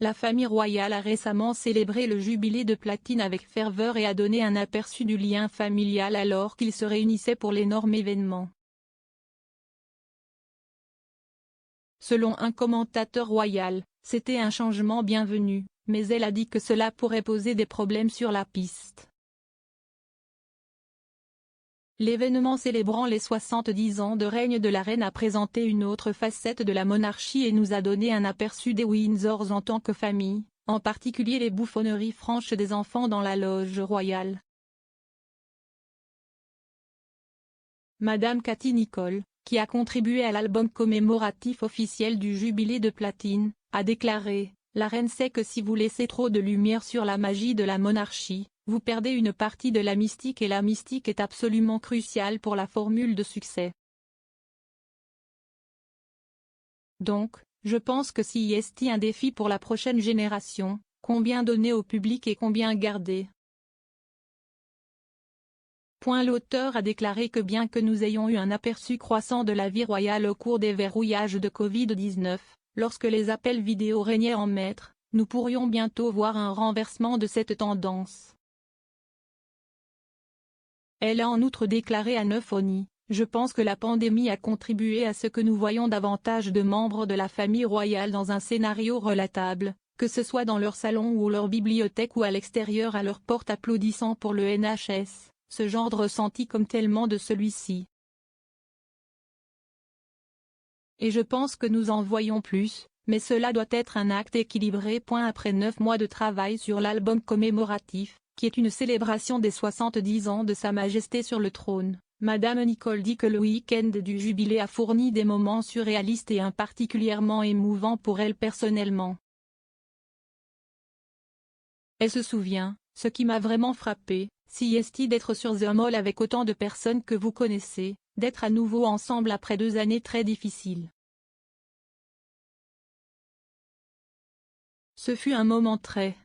La famille royale a récemment célébré le jubilé de platine avec ferveur et a donné un aperçu du lien familial alors qu'ils se réunissaient pour l'énorme événement. Selon un commentateur royal, c'était un changement bienvenu, mais elle a dit que cela pourrait poser des problèmes sur la piste. L'événement célébrant les 70 ans de règne de la reine a présenté une autre facette de la monarchie et nous a donné un aperçu des Windsors en tant que famille, en particulier les bouffonneries franches des enfants dans la loge royale. Madame Cathy Nicholl, qui a contribué à l'album commémoratif officiel du jubilé de platine, a déclaré « La reine sait que si vous laissez trop de lumière sur la magie de la monarchie, vous perdez une partie de la mystique et la mystique est absolument cruciale pour la formule de succès. Donc, je pense que si est un défi pour la prochaine génération, combien donner au public et combien garder ?» L'auteur a déclaré que bien que nous ayons eu un aperçu croissant de la vie royale au cours des verrouillages de Covid-19, lorsque les appels vidéo régnaient en maître, nous pourrions bientôt voir un renversement de cette tendance. Elle a en outre déclaré à Neufoni, « Je pense que la pandémie a contribué à ce que nous voyons davantage de membres de la famille royale dans un scénario relatable, que ce soit dans leur salon ou leur bibliothèque ou à l'extérieur à leur porte applaudissant pour le NHS. Ce genre ressenti comme tellement de celui-ci. Et je pense que nous en voyons plus, mais cela doit être un acte équilibré. Après 9 mois de travail sur l'album commémoratif, qui est une célébration des 70 ans de Sa Majesté sur le trône, Madame Nicholl dit que le week-end du jubilé a fourni des moments surréalistes et particulièrement émouvants pour elle personnellement. Elle se souvient, ce qui m'a vraiment frappé, d'être sur The Mall avec autant de personnes que vous connaissez, d'être à nouveau ensemble après 2 années très difficiles. Ce fut un moment très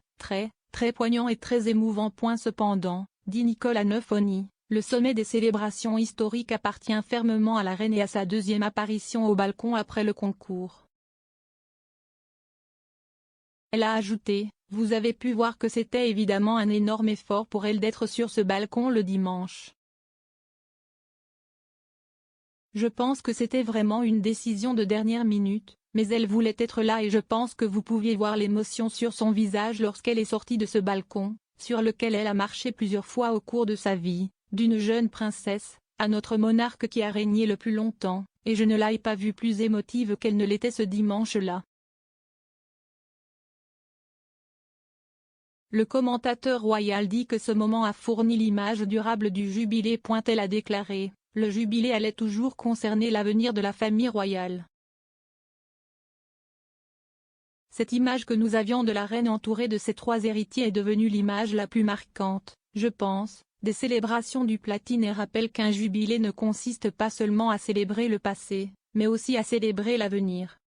poignant et très émouvant. Cependant, dit Nicholl à Neufoni, le sommet des célébrations historiques appartient fermement à la reine et à sa deuxième apparition au balcon après le concours. Elle a ajouté, « Vous avez pu voir que c'était évidemment un énorme effort pour elle d'être sur ce balcon le dimanche. Je pense que c'était vraiment une décision de dernière minute, mais elle voulait être là et je pense que vous pouviez voir l'émotion sur son visage lorsqu'elle est sortie de ce balcon, sur lequel elle a marché plusieurs fois au cours de sa vie, d'une jeune princesse, à notre monarque qui a régné le plus longtemps, et je ne l'ai pas vue plus émotive qu'elle ne l'était ce dimanche-là. » Le commentateur royal dit que ce moment a fourni l'image durable du jubilé. Elle a déclaré, « Le jubilé allait toujours concerner l'avenir de la famille royale. Cette image que nous avions de la reine entourée de ses 3 héritiers est devenue l'image la plus marquante, je pense, des célébrations du platine et rappelle qu'un jubilé ne consiste pas seulement à célébrer le passé, mais aussi à célébrer l'avenir. »